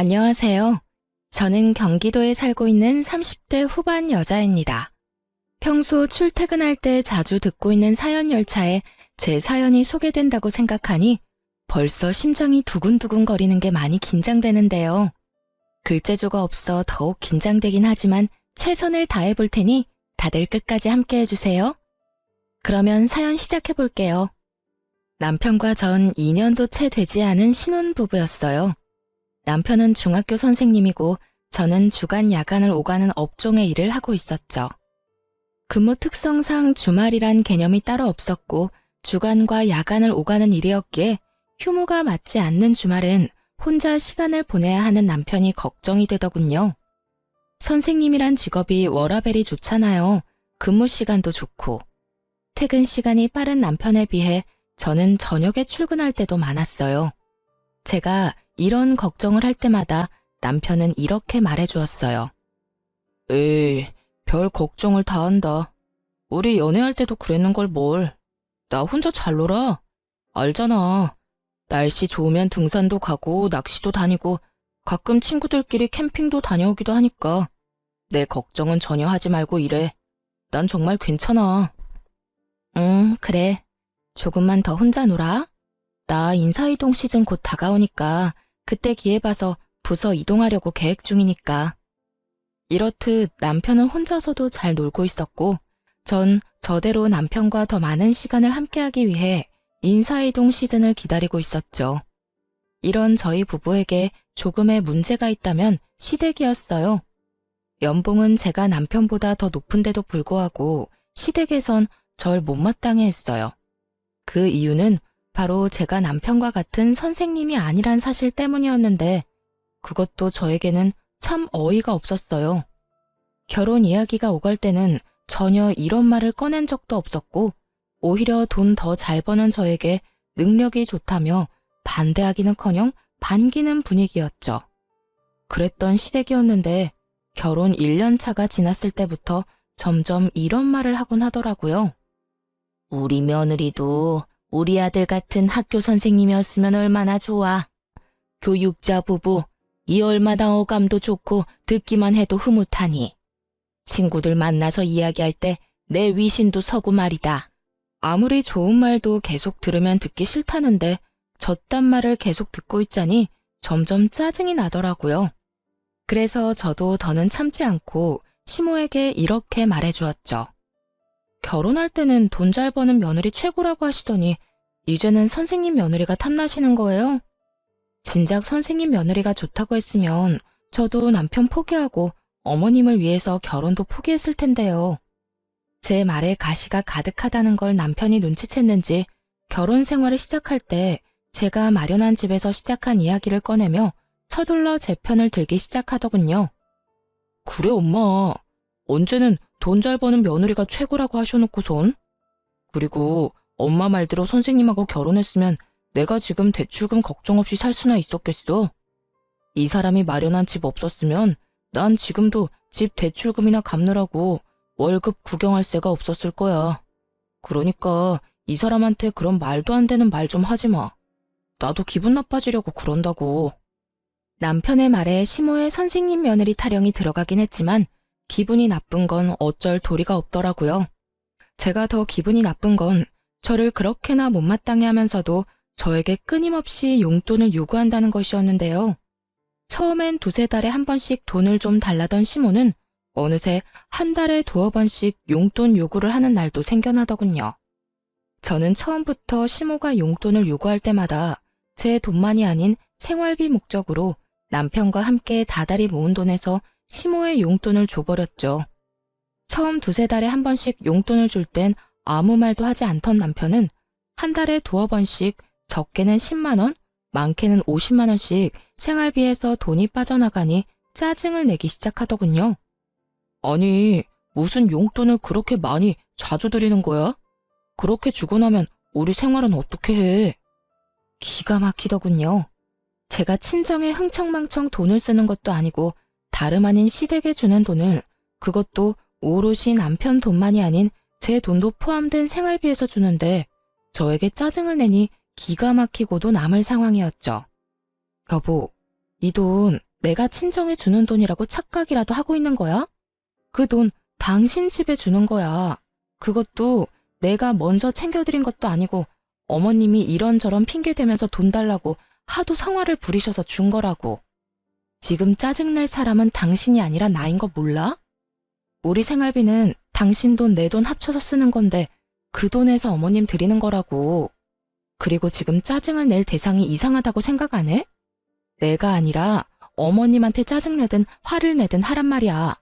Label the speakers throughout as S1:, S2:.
S1: 안녕하세요. 저는 경기도에 살고 있는 30대 후반 여자입니다. 평소 출퇴근할 때 자주 듣고 있는 사연 열차에 제 사연이 소개된다고 생각하니 벌써 심장이 두근두근 거리는 게 많이 긴장되는데요. 글재주가 없어 더욱 긴장되긴 하지만 최선을 다해 볼 테니 다들 끝까지 함께 해주세요. 그러면 사연 시작해 볼게요. 남편과 전 2년도 채 되지 않은 신혼부부였어요. 남편은 중학교 선생님이고 저는 주간 야간을 오가는 업종의 일을 하고 있었죠. 근무 특성상 주말이란 개념이 따로 없었고 주간과 야간을 오가는 일이었기에 휴무가 맞지 않는 주말은 혼자 시간을 보내야 하는 남편이 걱정이 되더군요. 선생님이란 직업이 워라밸이 좋잖아요. 근무 시간도 좋고. 퇴근 시간이 빠른 남편에 비해 저는 저녁에 출근할 때도 많았어요. 제가 이런 걱정을 할 때마다 남편은 이렇게 말해주었어요. 에이, 별 걱정을 다 한다. 우리 연애할 때도 그랬는걸 뭘. 나 혼자 잘 놀아. 알잖아. 날씨 좋으면 등산도 가고 낚시도 다니고 가끔 친구들끼리 캠핑도 다녀오기도 하니까 내 걱정은 전혀 하지 말고 일해. 난 정말 괜찮아. 그래. 조금만 더 혼자 놀아. 나 인사이동 시즌 곧 다가오니까 그때 기회 봐서 부서 이동하려고 계획 중이니까. 이렇듯 남편은 혼자서도 잘 놀고 있었고 전 저대로 남편과 더 많은 시간을 함께하기 위해 인사이동 시즌을 기다리고 있었죠. 이런 저희 부부에게 조금의 문제가 있다면 시댁이었어요. 연봉은 제가 남편보다 더 높은데도 불구하고 시댁에선 절 못마땅해 했어요. 그 이유는 바로 제가 남편과 같은 선생님이 아니란 사실 때문이었는데 그것도 저에게는 참 어이가 없었어요. 결혼 이야기가 오갈 때는 전혀 이런 말을 꺼낸 적도 없었고 오히려 돈 더 잘 버는 저에게 능력이 좋다며 반대하기는커녕 반기는 분위기였죠. 그랬던 시댁이었는데 결혼 1년 차가 지났을 때부터 점점 이런 말을 하곤 하더라고요. 우리 며느리도 우리 아들 같은 학교 선생님이었으면 얼마나 좋아. 교육자 부부, 이 얼마나 어감도 좋고 듣기만 해도 흐뭇하니. 친구들 만나서 이야기할 때 내 위신도 서고 말이다. 아무리 좋은 말도 계속 들으면 듣기 싫다는데 저딴 말을 계속 듣고 있자니 점점 짜증이 나더라고요. 그래서 저도 더는 참지 않고 시모에게 이렇게 말해주었죠. 결혼할 때는 돈 잘 버는 며느리 최고라고 하시더니 이제는 선생님 며느리가 탐나시는 거예요? 진작 선생님 며느리가 좋다고 했으면 저도 남편 포기하고 어머님을 위해서 결혼도 포기했을 텐데요. 제 말에 가시가 가득하다는 걸 남편이 눈치챘는지 결혼 생활을 시작할 때 제가 마련한 집에서 시작한 이야기를 꺼내며 서둘러 제 편을 들기 시작하더군요. 그래 엄마, 언제는 돈 잘 버는 며느리가 최고라고 하셔놓고선. 그리고 엄마 말대로 선생님하고 결혼했으면 내가 지금 대출금 걱정 없이 살 수나 있었겠어. 이 사람이 마련한 집 없었으면 난 지금도 집 대출금이나 갚느라고 월급 구경할 새가 없었을 거야. 그러니까 이 사람한테 그런 말도 안 되는 말 좀 하지 마. 나도 기분 나빠지려고 그런다고. 남편의 말에 시모의 선생님 며느리 타령이 들어가긴 했지만 기분이 나쁜 건 어쩔 도리가 없더라고요. 제가 더 기분이 나쁜 건 저를 그렇게나 못마땅해 하면서도 저에게 끊임없이 용돈을 요구한다는 것이었는데요. 처음엔 두세 달에 한 번씩 돈을 좀 달라던 시모는 어느새 한 달에 두어 번씩 용돈 요구를 하는 날도 생겨나더군요. 저는 처음부터 시모가 용돈을 요구할 때마다 제 돈만이 아닌 생활비 목적으로 남편과 함께 다달이 모은 돈에서 시모의 용돈을 줘버렸죠. 처음 두세 달에 한 번씩 용돈을 줄 땐 아무 말도 하지 않던 남편은 한 달에 두어 번씩 적게는 10만 원, 많게는 50만 원씩 생활비에서 돈이 빠져나가니 짜증을 내기 시작하더군요. 아니, 무슨 용돈을 그렇게 많이 자주 드리는 거야? 그렇게 주고 나면 우리 생활은 어떻게 해? 기가 막히더군요. 제가 친정에 흥청망청 돈을 쓰는 것도 아니고 다름 아닌 시댁에 주는 돈을 그것도 오롯이 남편 돈만이 아닌 제 돈도 포함된 생활비에서 주는데 저에게 짜증을 내니 기가 막히고도 남을 상황이었죠. 여보, 이 돈 내가 친정에 주는 돈이라고 착각이라도 하고 있는 거야? 그 돈 당신 집에 주는 거야. 그것도 내가 먼저 챙겨드린 것도 아니고 어머님이 이런저런 핑계 대면서 돈 달라고 하도 성화를 부리셔서 준 거라고. 지금 짜증낼 사람은 당신이 아니라 나인 거 몰라? 우리 생활비는 당신 돈 내 돈 합쳐서 쓰는 건데 그 돈에서 어머님 드리는 거라고. 그리고 지금 짜증을 낼 대상이 이상하다고 생각 안 해? 내가 아니라 어머님한테 짜증내든 화를 내든 하란 말이야.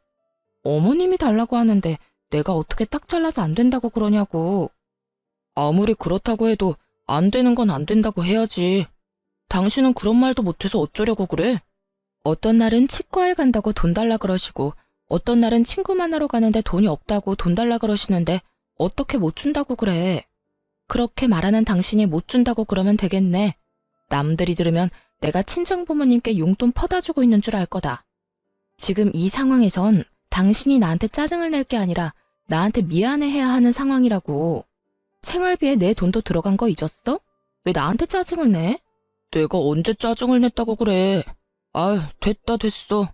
S1: 어머님이 달라고 하는데 내가 어떻게 딱 잘라서 안 된다고 그러냐고. 아무리 그렇다고 해도 안 되는 건 안 된다고 해야지. 당신은 그런 말도 못해서 어쩌려고 그래? 어떤 날은 치과에 간다고 돈 달라 그러시고 어떤 날은 친구 만나러 가는데 돈이 없다고 돈 달라 그러시는데 어떻게 못 준다고 그래. 그렇게 말하는 당신이 못 준다고 그러면 되겠네. 남들이 들으면 내가 친정부모님께 용돈 퍼다 주고 있는 줄 알 거다. 지금 이 상황에선 당신이 나한테 짜증을 낼 게 아니라 나한테 미안해해야 하는 상황이라고. 생활비에 내 돈도 들어간 거 잊었어? 왜 나한테 짜증을 내? 내가 언제 짜증을 냈다고 그래. 아유, 됐어.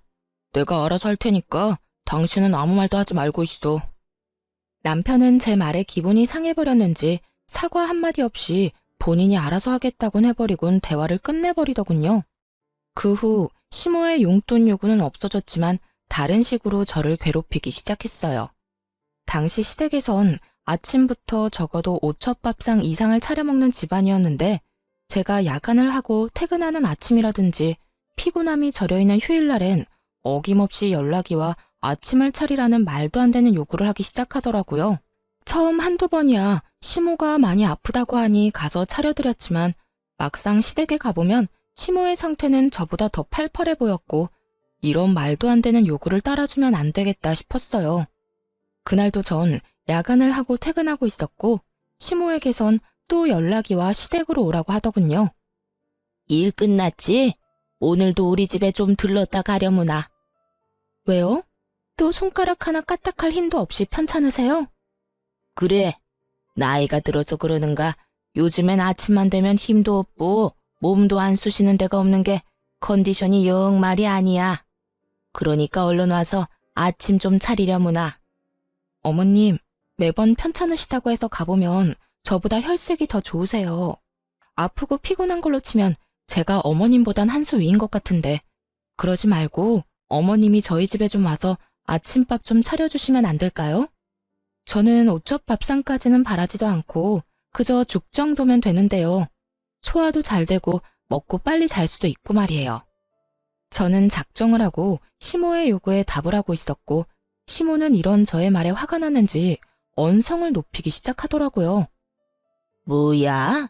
S1: 내가 알아서 할 테니까 당신은 아무 말도 하지 말고 있어. 남편은 제 말에 기분이 상해버렸는지 사과 한마디 없이 본인이 알아서 하겠다곤 해버리곤 대화를 끝내버리더군요. 그 후 시모의 용돈 요구는 없어졌지만 다른 식으로 저를 괴롭히기 시작했어요. 당시 시댁에선 아침부터 적어도 5첩밥상 이상을 차려 먹는 집안이었는데 제가 야간을 하고 퇴근하는 아침이라든지 피곤함이 절여있는 휴일날엔 어김없이 연락이 와 아침을 차리라는 말도 안 되는 요구를 하기 시작하더라고요. 처음 한두 번이야 시모가 많이 아프다고 하니 가서 차려드렸지만 막상 시댁에 가보면 시모의 상태는 저보다 더 팔팔해 보였고 이런 말도 안 되는 요구를 따라주면 안 되겠다 싶었어요. 그날도 전 야간을 하고 퇴근하고 있었고 시모에게선 또 연락이 와 시댁으로 오라고 하더군요. 일 끝났지? 오늘도 우리 집에 좀 들렀다 가려무나. 왜요? 또 손가락 하나 까딱할 힘도 없이 편찮으세요? 그래. 나이가 들어서 그러는가 요즘엔 아침만 되면 힘도 없고 몸도 안 쑤시는 데가 없는 게 컨디션이 영 말이 아니야. 그러니까 얼른 와서 아침 좀 차리려무나. 어머님, 매번 편찮으시다고 해서 가보면 저보다 혈색이 더 좋으세요. 아프고 피곤한 걸로 치면 제가 어머님보단 한 수 위인 것 같은데 그러지 말고 어머님이 저희 집에 좀 와서 아침밥 좀 차려주시면 안 될까요? 저는 오첩 밥상까지는 바라지도 않고 그저 죽 정도면 되는데요. 소화도 잘 되고 먹고 빨리 잘 수도 있고 말이에요. 저는 작정을 하고 시모의 요구에 답을 하고 있었고 시모는 이런 저의 말에 화가 났는지 언성을 높이기 시작하더라고요. 뭐야?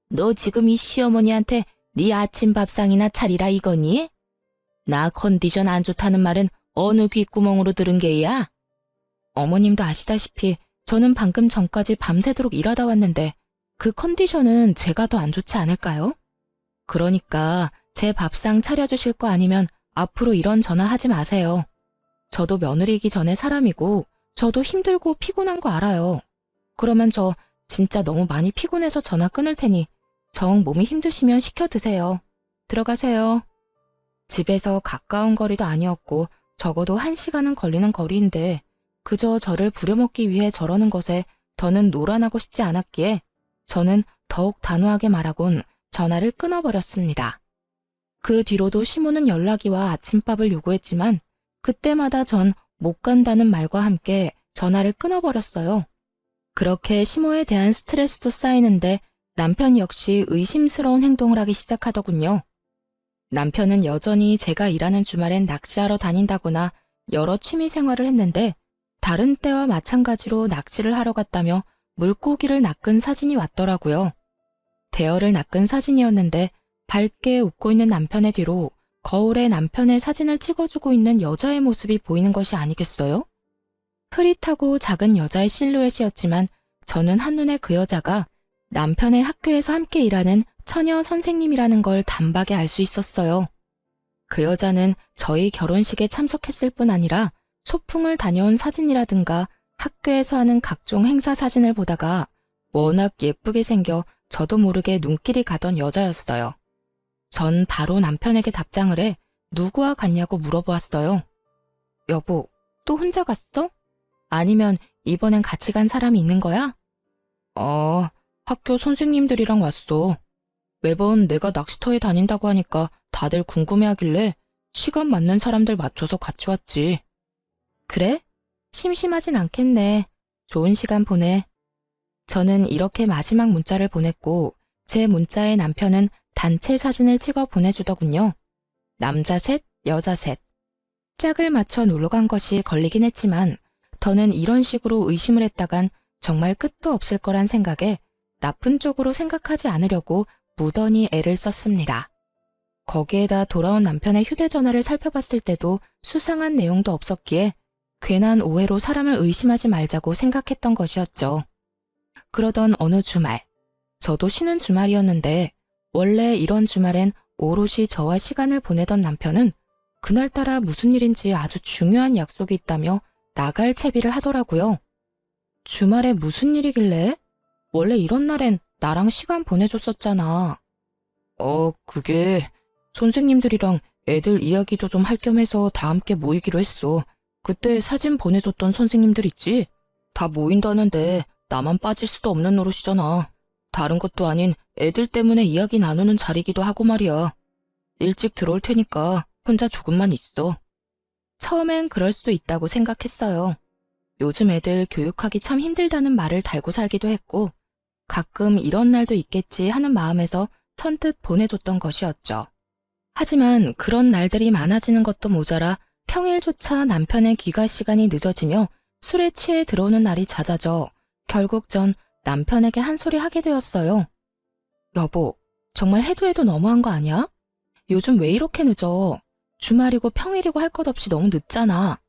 S1: 너 지금 이 시어머니한테 네 아침 밥상이나 차리라 이거니? 나 컨디션 안 좋다는 말은 어느 귓구멍으로 들은 게야? 어머님도 아시다시피 저는 방금 전까지 밤새도록 일하다 왔는데 그 컨디션은 제가 더 안 좋지 않을까요? 그러니까 제 밥상 차려주실 거 아니면 앞으로 이런 전화 하지 마세요. 저도 며느리이기 전에 사람이고 저도 힘들고 피곤한 거 알아요. 그러면 저 진짜 너무 많이 피곤해서 전화 끊을 테니 정 몸이 힘드시면 시켜 드세요. 들어가세요. 집에서 가까운 거리도 아니었고 적어도 1시간은 걸리는 거리인데 그저 저를 부려먹기 위해 저러는 것에 더는 노란하고 싶지 않았기에 저는 더욱 단호하게 말하곤 전화를 끊어버렸습니다. 그 뒤로도 시모는 연락이 와 아침밥을 요구했지만 그때마다 전 못 간다는 말과 함께 전화를 끊어버렸어요. 그렇게 시모에 대한 스트레스도 쌓이는데 남편 역시 의심스러운 행동을 하기 시작하더군요. 남편은 여전히 제가 일하는 주말엔 낚시하러 다닌다거나 여러 취미 생활을 했는데 다른 때와 마찬가지로 낚시를 하러 갔다며 물고기를 낚은 사진이 왔더라고요. 대어를 낚은 사진이었는데 밝게 웃고 있는 남편의 뒤로 거울에 남편의 사진을 찍어주고 있는 여자의 모습이 보이는 것이 아니겠어요? 흐릿하고 작은 여자의 실루엣이었지만 저는 한눈에 그 여자가 남편의 학교에서 함께 일하는 처녀 선생님이라는 걸 단박에 알 수 있었어요. 그 여자는 저희 결혼식에 참석했을 뿐 아니라 소풍을 다녀온 사진이라든가 학교에서 하는 각종 행사 사진을 보다가 워낙 예쁘게 생겨 저도 모르게 눈길이 가던 여자였어요. 전 바로 남편에게 답장을 해 누구와 갔냐고 물어보았어요. 여보, 또 혼자 갔어? 아니면 이번엔 같이 간 사람이 있는 거야? 학교 선생님들이랑 왔어. 매번 내가 낚시터에 다닌다고 하니까 다들 궁금해하길래 시간 맞는 사람들 맞춰서 같이 왔지. 그래? 심심하진 않겠네. 좋은 시간 보내. 저는 이렇게 마지막 문자를 보냈고 제 문자에 남편은 단체 사진을 찍어 보내주더군요. 남자 셋, 여자 셋. 짝을 맞춰 놀러 간 것이 걸리긴 했지만 더는 이런 식으로 의심을 했다간 정말 끝도 없을 거란 생각에 나쁜 쪽으로 생각하지 않으려고 무던히 애를 썼습니다. 거기에다 돌아온 남편의 휴대전화를 살펴봤을 때도 수상한 내용도 없었기에 괜한 오해로 사람을 의심하지 말자고 생각했던 것이었죠. 그러던 어느 주말, 저도 쉬는 주말이었는데 원래 이런 주말엔 오롯이 저와 시간을 보내던 남편은 그날따라 무슨 일인지 아주 중요한 약속이 있다며 나갈 채비를 하더라고요. 주말에 무슨 일이길래? 원래 이런 날엔 나랑 시간 보내줬었잖아. 그게 선생님들이랑 애들 이야기도 좀 할 겸 해서 다 함께 모이기로 했어. 그때 사진 보내줬던 선생님들 있지? 다 모인다는데 나만 빠질 수도 없는 노릇이잖아. 다른 것도 아닌 애들 때문에 이야기 나누는 자리기도 하고 말이야. 일찍 들어올 테니까 혼자 조금만 있어. 처음엔 그럴 수도 있다고 생각했어요. 요즘 애들 교육하기 참 힘들다는 말을 달고 살기도 했고 가끔 이런 날도 있겠지 하는 마음에서 선뜻 보내줬던 것이었죠. 하지만 그런 날들이 많아지는 것도 모자라 평일조차 남편의 귀가 시간이 늦어지며 술에 취해 들어오는 날이 잦아져 결국 전 남편에게 한 소리 하게 되었어요. 여보, 정말 해도 해도 너무한 거 아니야? 요즘 왜 이렇게 늦어? 주말이고 평일이고 할 것 없이 너무 늦잖아.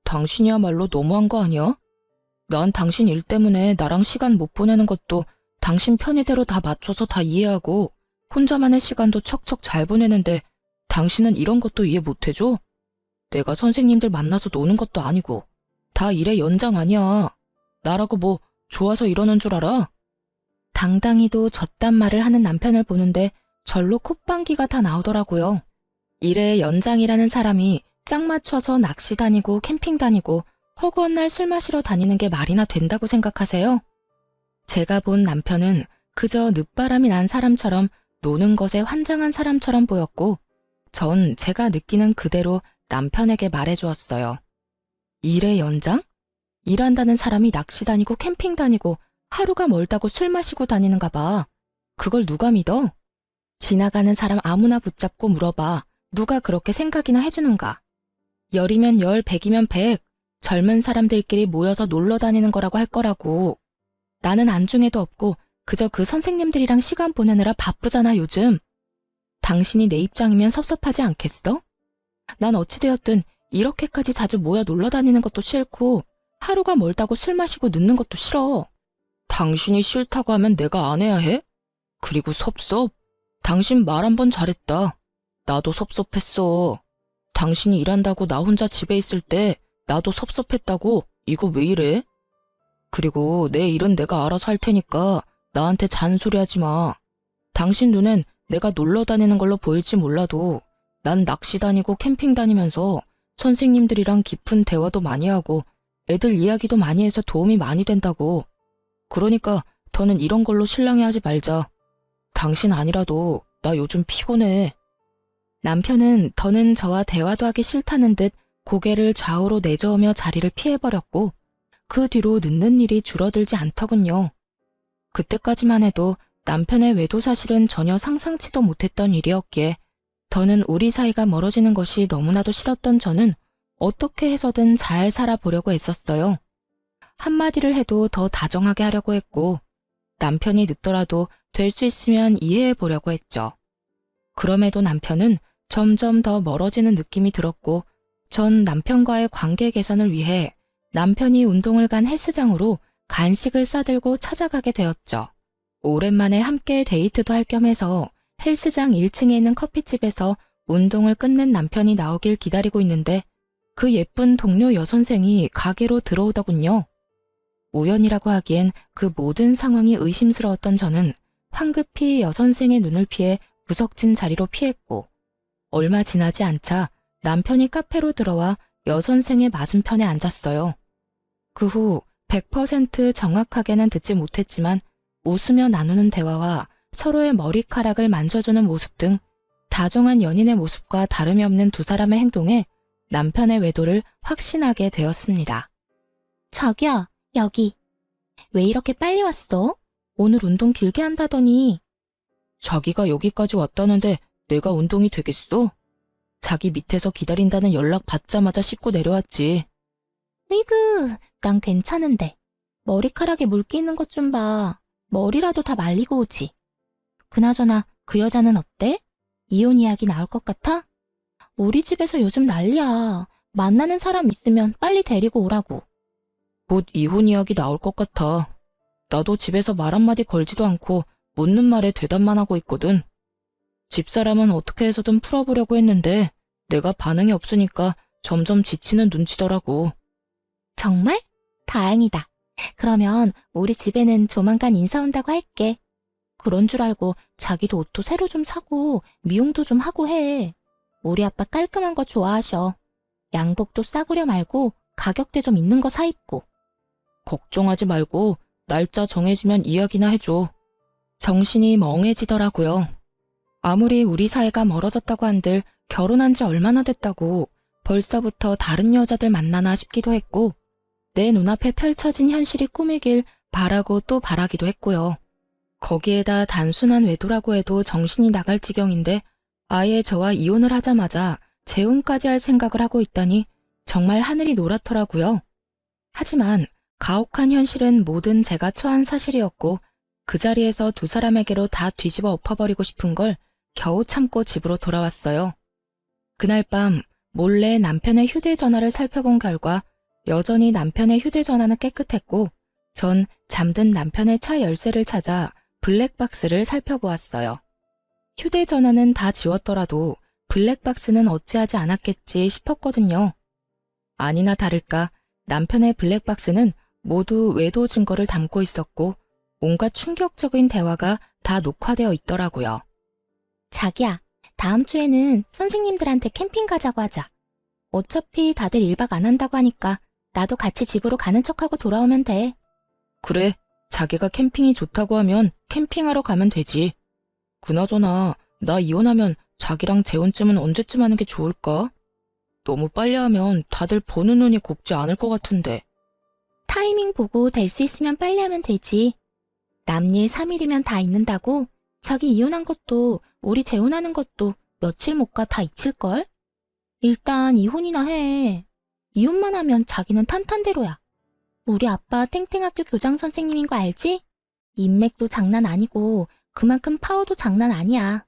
S1: 당신이야말로 너무한 거 아니야? 난 당신 일 때문에 나랑 시간 못 보내는 것도 당신 편의대로 다 맞춰서 다 이해하고 혼자만의 시간도 척척 잘 보내는데 당신은 이런 것도 이해 못 해줘? 내가 선생님들 만나서 노는 것도 아니고 다 일의 연장 아니야. 나라고 뭐 좋아서 이러는 줄 알아? 당당히도 저딴 말을 하는 남편을 보는데 절로 콧방귀가 다 나오더라고요. 일의 연장이라는 사람이 짝 맞춰서 낚시 다니고 캠핑 다니고 허구한 날 술 마시러 다니는 게 말이나 된다고 생각하세요? 제가 본 남편은 그저 늦바람이 난 사람처럼 노는 것에 환장한 사람처럼 보였고 전 제가 느끼는 그대로 남편에게 말해주었어요. 일의 연장? 일한다는 사람이 낚시 다니고 캠핑 다니고 하루가 멀다고 술 마시고 다니는가 봐. 그걸 누가 믿어? 지나가는 사람 아무나 붙잡고 물어봐. 누가 그렇게 생각이나 해주는가? 열이면 열, 백이면 백. 젊은 사람들끼리 모여서 놀러 다니는 거라고 할 거라고. 나는 안중에도 없고 그저 그 선생님들이랑 시간 보내느라 바쁘잖아 요즘. 당신이 내 입장이면 섭섭하지 않겠어? 난 어찌되었든 이렇게까지 자주 모여 놀러 다니는 것도 싫고 하루가 멀다고 술 마시고 늦는 것도 싫어. 당신이 싫다고 하면 내가 안 해야 해? 그리고 섭섭? 당신 말 한 번 잘했다. 나도 섭섭했어. 당신이 일한다고 나 혼자 집에 있을 때 나도 섭섭했다고. 이거 왜 이래? 그리고 내 일은 내가 알아서 할 테니까 나한테 잔소리하지 마. 당신 눈엔 내가 놀러 다니는 걸로 보일지 몰라도 난 낚시 다니고 캠핑 다니면서 선생님들이랑 깊은 대화도 많이 하고 애들 이야기도 많이 해서 도움이 많이 된다고. 그러니까 더는 이런 걸로 실랑이하지 말자. 당신 아니라도 나 요즘 피곤해. 남편은 더는 저와 대화도 하기 싫다는 듯 고개를 좌우로 내저으며 자리를 피해버렸고 그 뒤로 늦는 일이 줄어들지 않더군요. 그때까지만 해도 남편의 외도 사실은 전혀 상상치도 못했던 일이었기에 더는 우리 사이가 멀어지는 것이 너무나도 싫었던 저는 어떻게 해서든 잘 살아보려고 애썼어요. 한마디를 해도 더 다정하게 하려고 했고 남편이 늦더라도 될 수 있으면 이해해 보려고 했죠. 그럼에도 남편은 점점 더 멀어지는 느낌이 들었고 전 남편과의 관계 개선을 위해 남편이 운동을 간 헬스장으로 간식을 싸들고 찾아가게 되었죠. 오랜만에 함께 데이트도 할 겸 해서 헬스장 1층에 있는 커피집에서 운동을 끝낸 남편이 나오길 기다리고 있는데 그 예쁜 동료 여선생이 가게로 들어오더군요. 우연이라고 하기엔 그 모든 상황이 의심스러웠던 저는 황급히 여선생의 눈을 피해 구석진 자리로 피했고 얼마 지나지 않자 남편이 카페로 들어와 여선생의 맞은편에 앉았어요. 그 후 100% 정확하게는 듣지 못했지만 웃으며 나누는 대화와 서로의 머리카락을 만져주는 모습 등 다정한 연인의 모습과 다름이 없는 두 사람의 행동에 남편의 외도를 확신하게 되었습니다. 자기야, 여기. 왜 이렇게 빨리 왔어? 오늘 운동 길게 한다더니. 자기가 여기까지 왔다는데 내가 운동이 되겠어? 자기 밑에서 기다린다는 연락 받자마자 씻고 내려왔지. 으이그, 난 괜찮은데. 머리카락에 물기 있는 것 좀 봐. 머리라도 다 말리고 오지. 그나저나 그 여자는 어때? 이혼 이야기 나올 것 같아? 우리 집에서 요즘 난리야. 만나는 사람 있으면 빨리 데리고 오라고. 곧 이혼 이야기 나올 것 같아. 나도 집에서 말 한마디 걸지도 않고 묻는 말에 대답만 하고 있거든. 집사람은 어떻게 해서든 풀어보려고 했는데 내가 반응이 없으니까 점점 지치는 눈치더라고. 정말? 다행이다. 그러면 우리 집에는 조만간 인사 온다고 할게. 그런 줄 알고 자기도 옷도 새로 좀 사고 미용도 좀 하고 해. 우리 아빠 깔끔한 거 좋아하셔. 양복도 싸구려 말고 가격대 좀 있는 거 사 입고. 걱정하지 말고 날짜 정해지면 이야기나 해줘. 정신이 멍해지더라고요. 아무리 우리 사이가 멀어졌다고 한들 결혼한 지 얼마나 됐다고 벌써부터 다른 여자들 만나나 싶기도 했고 내 눈앞에 펼쳐진 현실이 꿈이길 바라고 또 바라기도 했고요. 거기에다 단순한 외도라고 해도 정신이 나갈 지경인데 아예 저와 이혼을 하자마자 재혼까지 할 생각을 하고 있다니 정말 하늘이 노랗더라고요. 하지만 가혹한 현실은 모든 제가 처한 사실이었고 그 자리에서 두 사람에게로 다 뒤집어 엎어버리고 싶은 걸 겨우 참고 집으로 돌아왔어요. 그날 밤 몰래 남편의 휴대전화를 살펴본 결과 여전히 남편의 휴대전화는 깨끗했고 전 잠든 남편의 차 열쇠를 찾아 블랙박스를 살펴보았어요. 휴대전화는 다 지웠더라도 블랙박스는 어찌하지 않았겠지 싶었거든요. 아니나 다를까 남편의 블랙박스는 모두 외도 증거를 담고 있었고 온갖 충격적인 대화가 다 녹화되어 있더라고요. 자기야, 다음 주에는 선생님들한테 캠핑 가자고 하자. 어차피 다들 1박 안 한다고 하니까 나도 같이 집으로 가는 척하고 돌아오면 돼. 그래, 자기가 캠핑이 좋다고 하면 캠핑하러 가면 되지. 그나저나 나 이혼하면 자기랑 재혼쯤은 언제쯤 하는 게 좋을까? 너무 빨리 하면 다들 보는 눈이 곱지 않을 것 같은데. 타이밍 보고 될 수 있으면 빨리 하면 되지. 남일 3일이면 다 잊는다고? 자기 이혼한 것도 우리 재혼하는 것도 며칠 못 가 다 잊힐걸? 일단 이혼이나 해. 이혼만 하면 자기는 탄탄대로야. 우리 아빠 탱탱학교 교장 선생님인 거 알지? 인맥도 장난 아니고 그만큼 파워도 장난 아니야.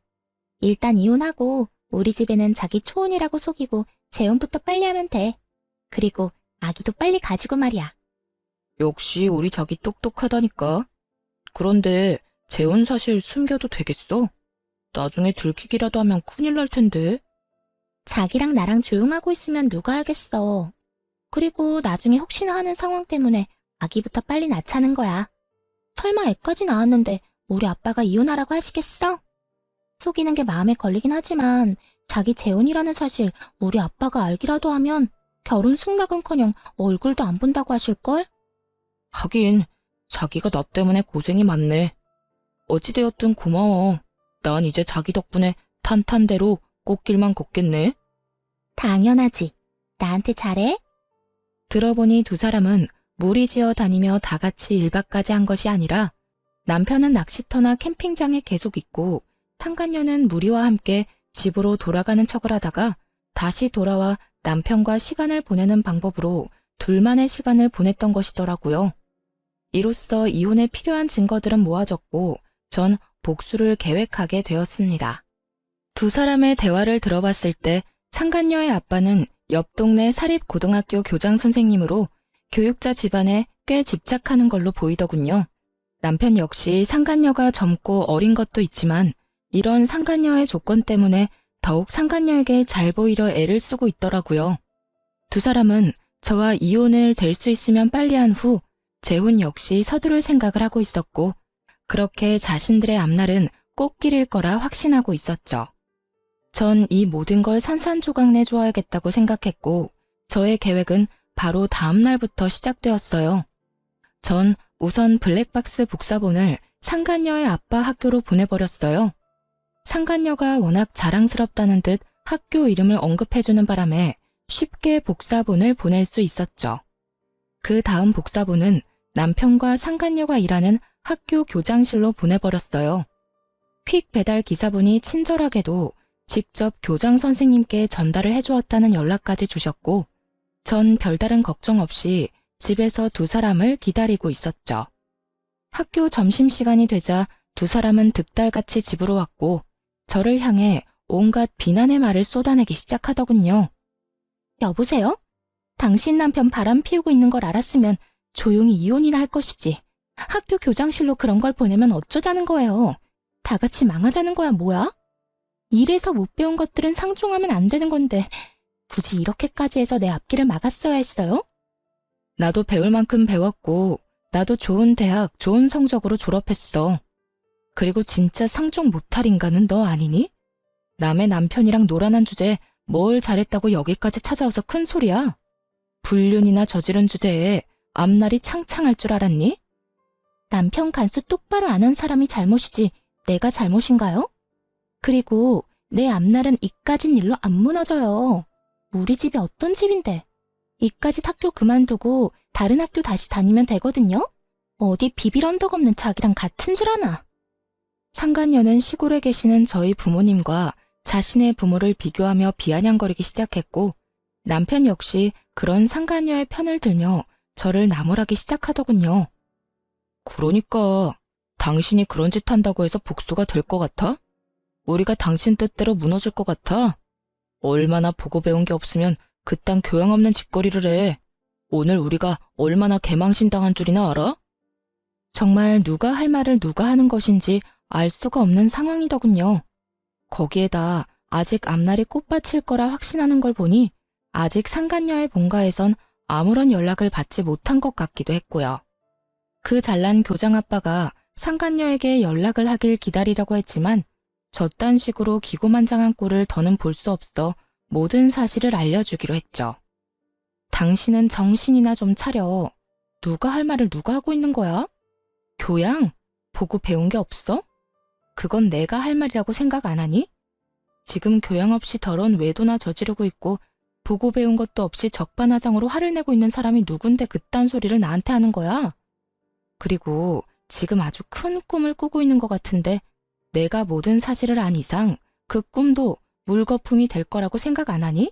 S1: 일단 이혼하고 우리 집에는 자기 초혼이라고 속이고 재혼부터 빨리 하면 돼. 그리고 아기도 빨리 가지고 말이야. 역시 우리 자기 똑똑하다니까. 그런데 재혼 사실 숨겨도 되겠어? 나중에 들키기라도 하면 큰일 날 텐데. 자기랑 나랑 조용하고 있으면 누가 알겠어. 그리고 나중에 혹시나 하는 상황 때문에 아기부터 빨리 낳자는 거야. 설마 애까지 낳았는데 우리 아빠가 이혼하라고 하시겠어? 속이는 게 마음에 걸리긴 하지만 자기 재혼이라는 사실 우리 아빠가 알기라도 하면 결혼 승낙은커녕 얼굴도 안 본다고 하실걸? 하긴 자기가 나 때문에 고생이 많네. 어찌되었든 고마워. 난 이제 자기 덕분에 탄탄대로 꽃길만 걷겠네. 당연하지. 나한테 잘해? 들어보니 두 사람은 무리지어 다니며 다 같이 1박까지 한 것이 아니라 남편은 낚시터나 캠핑장에 계속 있고 상간녀는 무리와 함께 집으로 돌아가는 척을 하다가 다시 돌아와 남편과 시간을 보내는 방법으로 둘만의 시간을 보냈던 것이더라고요. 이로써 이혼에 필요한 증거들은 모아졌고 전 복수를 계획하게 되었습니다. 두 사람의 대화를 들어봤을 때 상간녀의 아빠는 옆 동네 사립고등학교 교장 선생님으로 교육자 집안에 꽤 집착하는 걸로 보이더군요. 남편 역시 상간녀가 젊고 어린 것도 있지만 이런 상간녀의 조건 때문에 더욱 상간녀에게 잘 보이려 애를 쓰고 있더라고요. 두 사람은 저와 이혼을 될 수 있으면 빨리 한 후 재혼 역시 서두를 생각을 하고 있었고 그렇게 자신들의 앞날은 꽃길일 거라 확신하고 있었죠. 전 이 모든 걸 산산조각 내줘야겠다고 생각했고 저의 계획은 바로 다음 날부터 시작되었어요. 전 우선 블랙박스 복사본을 상간녀의 아빠 학교로 보내버렸어요. 상간녀가 워낙 자랑스럽다는 듯 학교 이름을 언급해주는 바람에 쉽게 복사본을 보낼 수 있었죠. 그 다음 복사본은 남편과 상간녀가 일하는 학교 교장실로 보내버렸어요. 퀵 배달 기사분이 친절하게도 직접 교장 선생님께 전달을 해주었다는 연락까지 주셨고 전 별다른 걱정 없이 집에서 두 사람을 기다리고 있었죠. 학교 점심시간이 되자 두 사람은 득달같이 집으로 왔고 저를 향해 온갖 비난의 말을 쏟아내기 시작하더군요. 여보세요? 당신 남편 바람 피우고 있는 걸 알았으면 조용히 이혼이나 할 것이지. 학교 교장실로 그런 걸 보내면 어쩌자는 거예요. 다 같이 망하자는 거야 뭐야? 일에서 못 배운 것들은 상종하면 안 되는 건데 굳이 이렇게까지 해서 내 앞길을 막았어야 했어요? 나도 배울 만큼 배웠고 나도 좋은 대학, 좋은 성적으로 졸업했어. 그리고 진짜 상종 못할 인간은 너 아니니? 남의 남편이랑 놀아난 주제에 뭘 잘했다고 여기까지 찾아와서 큰 소리야? 불륜이나 저지른 주제에 앞날이 창창할 줄 알았니? 남편 간수 똑바로 안 한 사람이 잘못이지 내가 잘못인가요? 그리고 내 앞날은 이까진 일로 안 무너져요. 우리 집이 어떤 집인데. 이까짓 학교 그만두고 다른 학교 다시 다니면 되거든요? 어디 비빌 언덕 없는 자기랑 같은 줄 아나? 상간녀는 시골에 계시는 저희 부모님과 자신의 부모를 비교하며 비아냥거리기 시작했고 남편 역시 그런 상간녀의 편을 들며 저를 나무라기 시작하더군요. 그러니까 당신이 그런 짓 한다고 해서 복수가 될 것 같아? 우리가 당신 뜻대로 무너질 것 같아? 얼마나 보고 배운 게 없으면 그딴 교양 없는 짓거리를 해. 오늘 우리가 얼마나 개망신 당한 줄이나 알아? 정말 누가 할 말을 누가 하는 것인지 알 수가 없는 상황이더군요. 거기에다 아직 앞날이 꽃밭일 거라 확신하는 걸 보니 아직 상간녀의 본가에선 아무런 연락을 받지 못한 것 같기도 했고요. 그 잘난 교장 아빠가 상간녀에게 연락을 하길 기다리려고 했지만 저딴 식으로 기고만장한 꼴을 더는 볼 수 없어 모든 사실을 알려주기로 했죠. 당신은 정신이나 좀 차려. 누가 할 말을 누가 하고 있는 거야? 교양? 보고 배운 게 없어? 그건 내가 할 말이라고 생각 안 하니? 지금 교양 없이 더러운 외도나 저지르고 있고 보고 배운 것도 없이 적반하장으로 화를 내고 있는 사람이 누군데 그딴 소리를 나한테 하는 거야? 그리고 지금 아주 큰 꿈을 꾸고 있는 것 같은데 내가 모든 사실을 안 이상 그 꿈도 물거품이 될 거라고 생각 안 하니?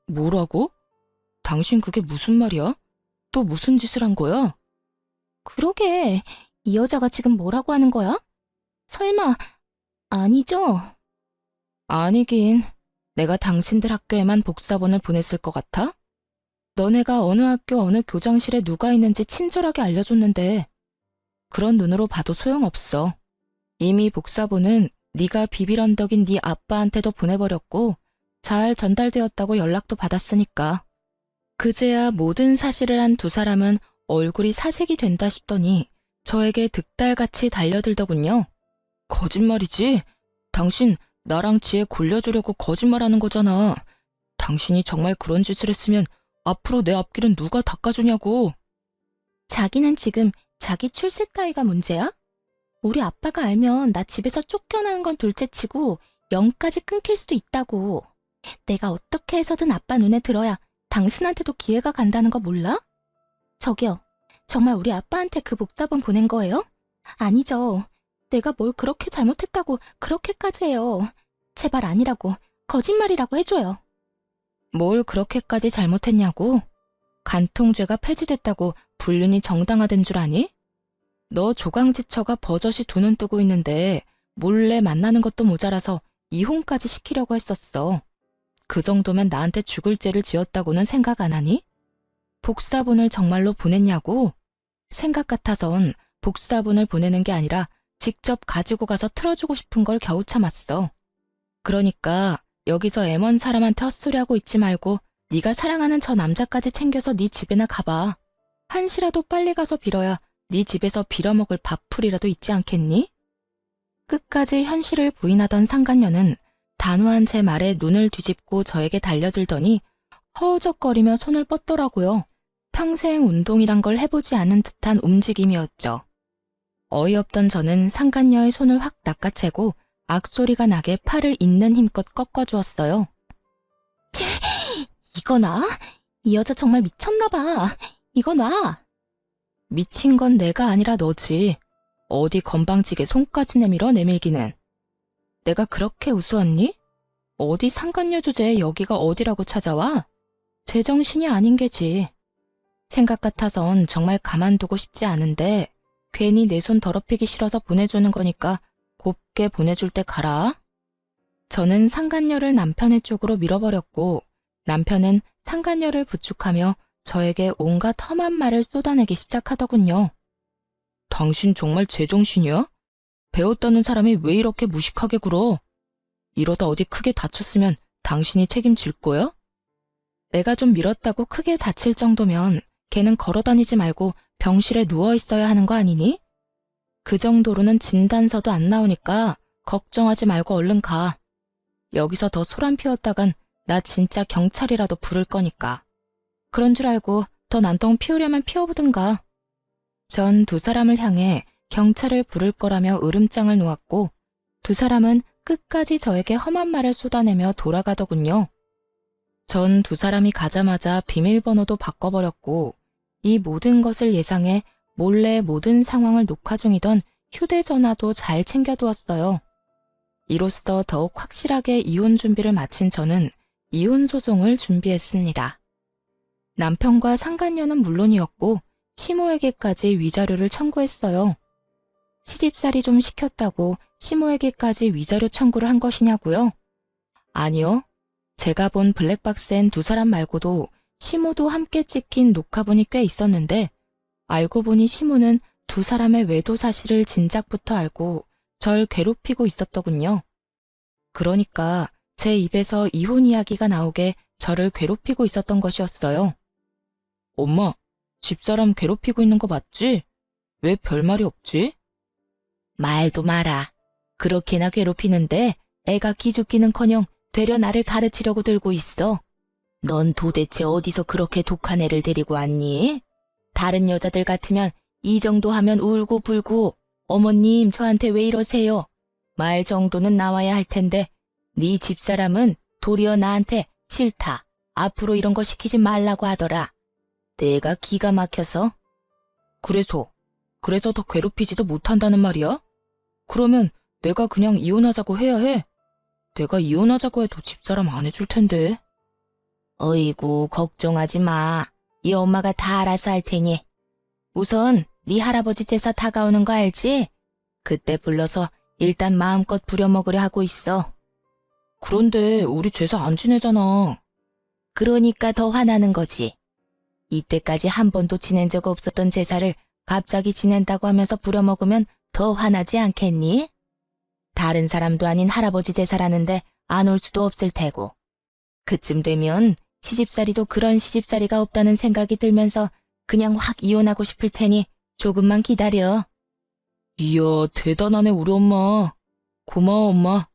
S1: 뭐라고? 당신 그게 무슨 말이야? 또 무슨 짓을 한 거야? 그러게, 이 여자가 지금 뭐라고 하는 거야? 설마, 아니죠? 아니긴, 내가 당신들 학교에만 복사본을 보냈을 것 같아? 너네가 어느 학교 어느 교장실에 누가 있는지 친절하게 알려줬는데 그런 눈으로 봐도 소용없어. 이미 복사본은 네가 비빌 언덕인 네 아빠한테도 보내버렸고 잘 전달되었다고 연락도 받았으니까. 그제야 모든 사실을 한 두 사람은 얼굴이 사색이 된다 싶더니 저에게 득달같이 달려들더군요. 거짓말이지? 당신 나랑 지혜 골려주려고 거짓말하는 거잖아. 당신이 정말 그런 짓을 했으면 앞으로 내 앞길은 누가 닦아주냐고. 자기는 지금 자기 출세 따위가 문제야? 우리 아빠가 알면 나 집에서 쫓겨나는 건 둘째치고 영까지 끊길 수도 있다고. 내가 어떻게 해서든 아빠 눈에 들어야 당신한테도 기회가 간다는 거 몰라? 저기요, 정말 우리 아빠한테 그 복사본 보낸 거예요? 아니죠. 내가 뭘 그렇게 잘못했다고 그렇게까지 해요. 제발 아니라고, 거짓말이라고 해줘요. 뭘 그렇게까지 잘못했냐고? 간통죄가 폐지됐다고 불륜이 정당화된 줄 아니? 너 조강지처가 버젓이 두 눈 뜨고 있는데 몰래 만나는 것도 모자라서 이혼까지 시키려고 했었어. 그 정도면 나한테 죽을 죄를 지었다고는 생각 안 하니? 복사본을 정말로 보냈냐고? 생각 같아선 복사본을 보내는 게 아니라 직접 가지고 가서 틀어주고 싶은 걸 겨우 참았어. 그러니까 여기서 M1 사람한테 헛소리하고 있지 말고 네가 사랑하는 저 남자까지 챙겨서 네 집에나 가봐. 한시라도 빨리 가서 빌어야 네 집에서 빌어먹을 밥풀이라도 있지 않겠니? 끝까지 현실을 부인하던 상간녀는 단호한 제 말에 눈을 뒤집고 저에게 달려들더니 허우적거리며 손을 뻗더라고요. 평생 운동이란 걸 해보지 않은 듯한 움직임이었죠. 어이없던 저는 상간녀의 손을 확 낚아채고 악소리가 나게 팔을 있는 힘껏 꺾어주었어요. 이거 놔? 이 여자 정말 미쳤나 봐. 이거 놔. 미친 건 내가 아니라 너지. 어디 건방지게 손까지 내밀어 내밀기는. 내가 그렇게 우스웠니? 어디 상간녀 주제에 여기가 어디라고 찾아와? 제정신이 아닌 게지. 생각 같아선 정말 가만두고 싶지 않은데 괜히 내 손 더럽히기 싫어서 보내주는 거니까 곱게 보내줄 때 가라. 저는 상간녀를 남편의 쪽으로 밀어버렸고 남편은 상간녀를 부축하며 저에게 온갖 험한 말을 쏟아내기 시작하더군요. 당신 정말 제정신이야? 배웠다는 사람이 왜 이렇게 무식하게 굴어? 이러다 어디 크게 다쳤으면 당신이 책임질 거야? 내가 좀 밀었다고 크게 다칠 정도면 걔는 걸어다니지 말고 병실에 누워있어야 하는 거 아니니? 그 정도로는 진단서도 안 나오니까 걱정하지 말고 얼른 가. 여기서 더 소란 피웠다간 나 진짜 경찰이라도 부를 거니까. 그런 줄 알고 더 난동 피우려면 피워보든가. 전 두 사람을 향해 경찰을 부를 거라며 으름장을 놓았고 두 사람은 끝까지 저에게 험한 말을 쏟아내며 돌아가더군요. 전 두 사람이 가자마자 비밀번호도 바꿔버렸고 이 모든 것을 예상해 몰래 모든 상황을 녹화 중이던 휴대전화도 잘 챙겨두었어요. 이로써 더욱 확실하게 이혼 준비를 마친 저는 이혼 소송을 준비했습니다. 남편과 상간녀는 물론이었고 시모에게까지 위자료를 청구했어요. 시집살이 좀 시켰다고 시모에게까지 위자료 청구를 한 것이냐고요? 아니요. 제가 본 블랙박스엔 두 사람 말고도 시모도 함께 찍힌 녹화본이 꽤 있었는데 알고 보니 시모는 두 사람의 외도 사실을 진작부터 알고 절 괴롭히고 있었더군요. 그러니까 제 입에서 이혼 이야기가 나오게 저를 괴롭히고 있었던 것이었어요. 엄마, 집사람 괴롭히고 있는 거 맞지? 왜 별말이 없지? 말도 마라. 그렇게나 괴롭히는데 애가 기죽기는커녕 되려 나를 가르치려고 들고 있어. 넌 도대체 어디서 그렇게 독한 애를 데리고 왔니? 다른 여자들 같으면 이 정도 하면 울고 불고 어머님 저한테 왜 이러세요? 말 정도는 나와야 할 텐데 네 집사람은 도리어 나한테 싫다. 앞으로 이런 거 시키지 말라고 하더라. 내가 기가 막혀서. 그래서 더 괴롭히지도 못한다는 말이야? 그러면 내가 그냥 이혼하자고 해야 해? 내가 이혼하자고 해도 집사람 안 해줄 텐데. 어이구 걱정하지 마. 이 엄마가 다 알아서 할 테니. 우선 네 할아버지 제사 다가오는 거 알지? 그때 불러서 일단 마음껏 부려먹으려 하고 있어. 그런데 우리 제사 안 지내잖아. 그러니까 더 화나는 거지. 이때까지 한 번도 지낸 적 없었던 제사를 갑자기 지낸다고 하면서 부려먹으면 더 화나지 않겠니? 다른 사람도 아닌 할아버지 제사라는데 안 올 수도 없을 테고. 그쯤 되면 시집살이도 그런 시집살이가 없다는 생각이 들면서 그냥 확 이혼하고 싶을 테니 조금만 기다려. 이야, 대단하네 우리 엄마. 고마워 엄마.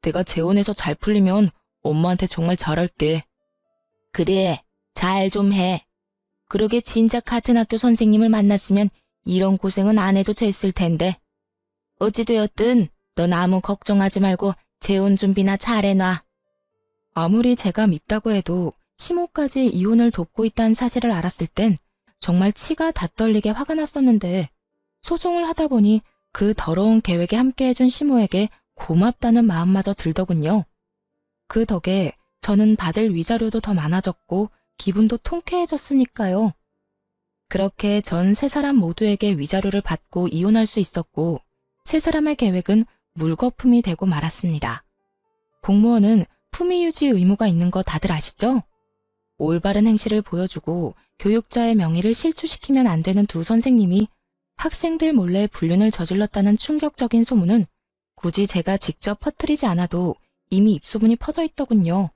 S1: 내가 재혼해서 잘 풀리면 엄마한테 정말 잘할게. 그래, 잘 좀 해. 그러게 진작 같은 학교 선생님을 만났으면 이런 고생은 안 해도 됐을 텐데. 어찌되었든 넌 아무 걱정하지 말고 재혼 준비나 잘해놔. 아무리 제가 밉다고 해도 시모까지 이혼을 돕고 있다는 사실을 알았을 땐 정말 치가 다 떨리게 화가 났었는데 소송을 하다 보니 그 더러운 계획에 함께해준 시모에게 고맙다는 마음마저 들더군요. 그 덕에 저는 받을 위자료도 더 많아졌고 기분도 통쾌해졌으니까요. 그렇게 전 세 사람 모두에게 위자료를 받고 이혼할 수 있었고 세 사람의 계획은 물거품이 되고 말았습니다. 공무원은 품위 유지 의무가 있는 거 다들 아시죠? 올바른 행실을 보여주고 교육자의 명의를 실추시키면 안 되는 두 선생님이 학생들 몰래 불륜을 저질렀다는 충격적인 소문은 굳이 제가 직접 퍼뜨리지 않아도 이미 입소문이 퍼져 있더군요.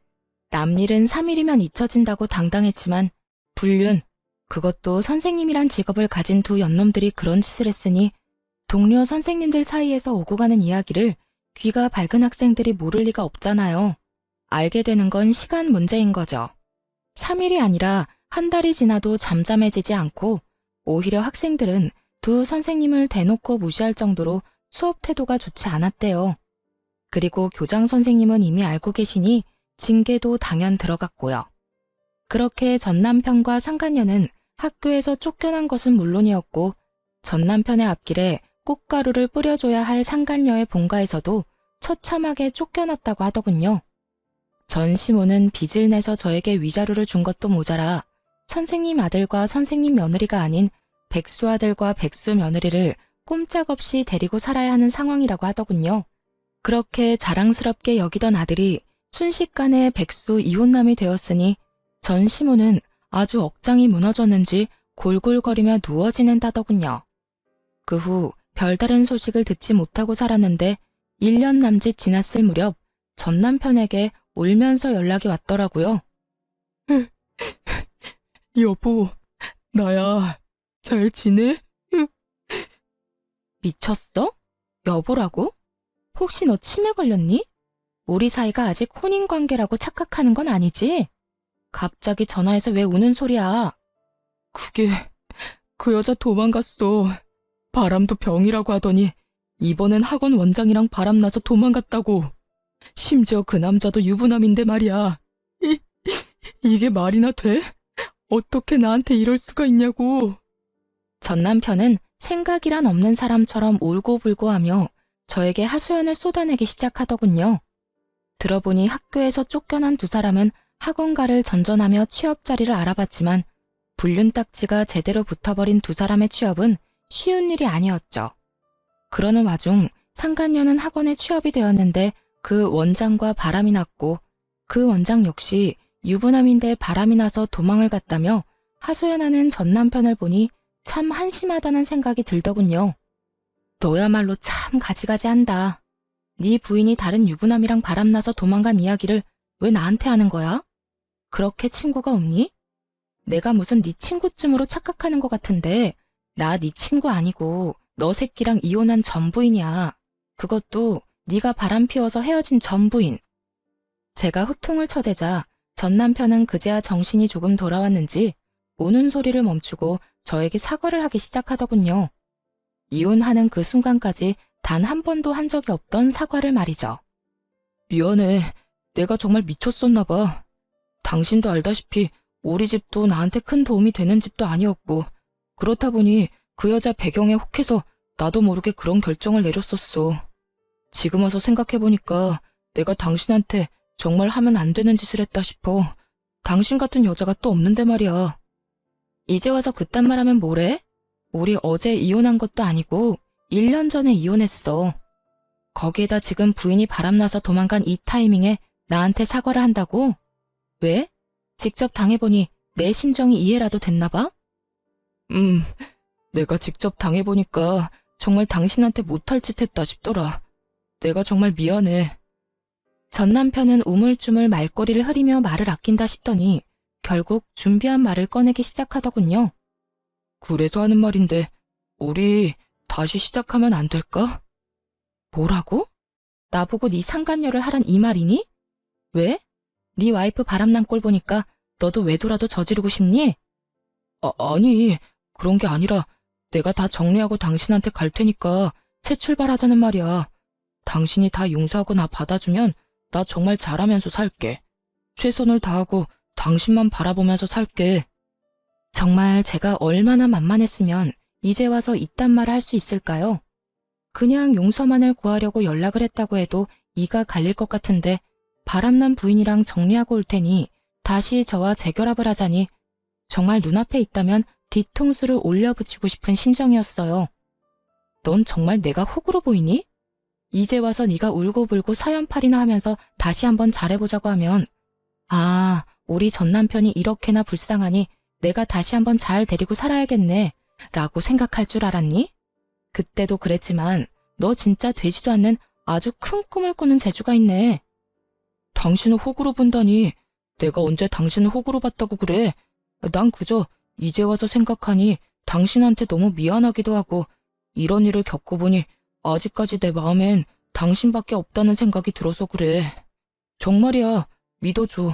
S1: 남일은 3일이면 잊혀진다고 당당했지만 불륜, 그것도 선생님이란 직업을 가진 두 연놈들이 그런 짓을 했으니 동료 선생님들 사이에서 오고 가는 이야기를 귀가 밝은 학생들이 모를 리가 없잖아요. 알게 되는 건 시간 문제인 거죠. 3일이 아니라 한 달이 지나도 잠잠해지지 않고 오히려 학생들은 두 선생님을 대놓고 무시할 정도로 수업 태도가 좋지 않았대요. 그리고 교장 선생님은 이미 알고 계시니 징계도 당연 들어갔고요. 그렇게 전 남편과 상간녀는 학교에서 쫓겨난 것은 물론이었고 전 남편의 앞길에 꽃가루를 뿌려줘야 할 상간녀의 본가에서도 처참하게 쫓겨났다고 하더군요. 전 시모는 빚을 내서 저에게 위자료를 준 것도 모자라 선생님 아들과 선생님 며느리가 아닌 백수 아들과 백수 며느리를 꼼짝없이 데리고 살아야 하는 상황이라고 하더군요. 그렇게 자랑스럽게 여기던 아들이 순식간에 백수 이혼남이 되었으니 전 시모는 아주 억장이 무너졌는지 골골거리며 누워 지낸다더군요. 그 후 별다른 소식을 듣지 못하고 살았는데 1년 남짓 지났을 무렵 전 남편에게 울면서 연락이 왔더라고요.
S2: 여보, 나야. 잘 지내?
S1: 미쳤어? 여보라고? 혹시 너 치매 걸렸니? 우리 사이가 아직 혼인관계라고 착각하는 건 아니지? 갑자기 전화해서 왜 우는 소리야?
S2: 그게 그 여자 도망갔어. 바람도 병이라고 하더니 이번엔 학원 원장이랑 바람나서 도망갔다고. 심지어 그 남자도 유부남인데 말이야. 이게 말이나 돼? 어떻게 나한테 이럴 수가 있냐고.
S1: 전 남편은 생각이란 없는 사람처럼 울고불고 하며 저에게 하소연을 쏟아내기 시작하더군요. 들어보니 학교에서 쫓겨난 두 사람은 학원가를 전전하며 취업 자리를 알아봤지만 불륜 딱지가 제대로 붙어버린 두 사람의 취업은 쉬운 일이 아니었죠. 그러는 와중 상간녀는 학원에 취업이 되었는데 그 원장과 바람이 났고 그 원장 역시 유부남인데 바람이 나서 도망을 갔다며 하소연하는 전 남편을 보니 참 한심하다는 생각이 들더군요. 너야말로 참 가지가지한다. 네 부인이 다른 유부남이랑 바람나서 도망간 이야기를 왜 나한테 하는 거야? 그렇게 친구가 없니? 내가 무슨 네 친구쯤으로 착각하는 것 같은데 나 네 친구 아니고 너 새끼랑 이혼한 전부인이야. 그것도 네가 바람 피워서 헤어진 전부인. 제가 호통을 쳐대자 전 남편은 그제야 정신이 조금 돌아왔는지 우는 소리를 멈추고 저에게 사과를 하기 시작하더군요. 이혼하는 그 순간까지 단 한 번도 한 적이 없던 사과를 말이죠.
S2: 미안해. 내가 정말 미쳤었나 봐. 당신도 알다시피 우리 집도 나한테 큰 도움이 되는 집도 아니었고 그렇다 보니 그 여자 배경에 혹해서 나도 모르게 그런 결정을 내렸었어. 지금 와서 생각해보니까 내가 당신한테 정말 하면 안 되는 짓을 했다 싶어. 당신 같은 여자가 또 없는데 말이야.
S1: 이제 와서 그딴 말 하면 뭐래? 우리 어제 이혼한 것도 아니고 1년 전에 이혼했어. 거기에다 지금 부인이 바람나서 도망간 이 타이밍에 나한테 사과를 한다고? 왜? 직접 당해보니 내 심정이 이해라도 됐나 봐?
S2: 내가 직접 당해보니까 정말 당신한테 못할 짓 했다 싶더라. 내가 정말 미안해.
S1: 전 남편은 우물쭈물 말꼬리를 흐리며 말을 아낀다 싶더니 결국 준비한 말을 꺼내기 시작하더군요.
S2: 그래서 하는 말인데 우리 다시 시작하면 안 될까?
S1: 뭐라고? 나보고 네 상간녀를 하란 이 말이니? 왜? 네 와이프 바람난 꼴 보니까 너도 외도라도 저지르고 싶니?
S2: 아니, 그런 게 아니라 내가 다 정리하고 당신한테 갈 테니까 새 출발하자는 말이야. 당신이 다 용서하고 나 받아주면 나 정말 잘하면서 살게. 최선을 다하고 당신만 바라보면서 살게.
S1: 정말 제가 얼마나 만만했으면 이제 와서 이딴 말을 할 수 있을까요? 그냥 용서만을 구하려고 연락을 했다고 해도 이가 갈릴 것 같은데 바람난 부인이랑 정리하고 올 테니 다시 저와 재결합을 하자니 정말 눈앞에 있다면 뒤통수를 올려붙이고 싶은 심정이었어요. 넌 정말 내가 호구로 보이니? 이제 와서 네가 울고불고 사연팔이나 하면서 다시 한번 잘해보자고 하면 아, 우리 전 남편이 이렇게나 불쌍하니 내가 다시 한번 잘 데리고 살아야겠네 라고 생각할 줄 알았니? 그때도 그랬지만 너 진짜 되지도 않는 아주 큰 꿈을 꾸는 재주가 있네.
S2: 당신을 호구로 본다니 내가 언제 당신을 호구로 봤다고 그래. 난 그저 이제 와서 생각하니 당신한테 너무 미안하기도 하고 이런 일을 겪어보니 아직까지 내 마음엔 당신밖에 없다는 생각이 들어서 그래. 정말이야, 믿어줘.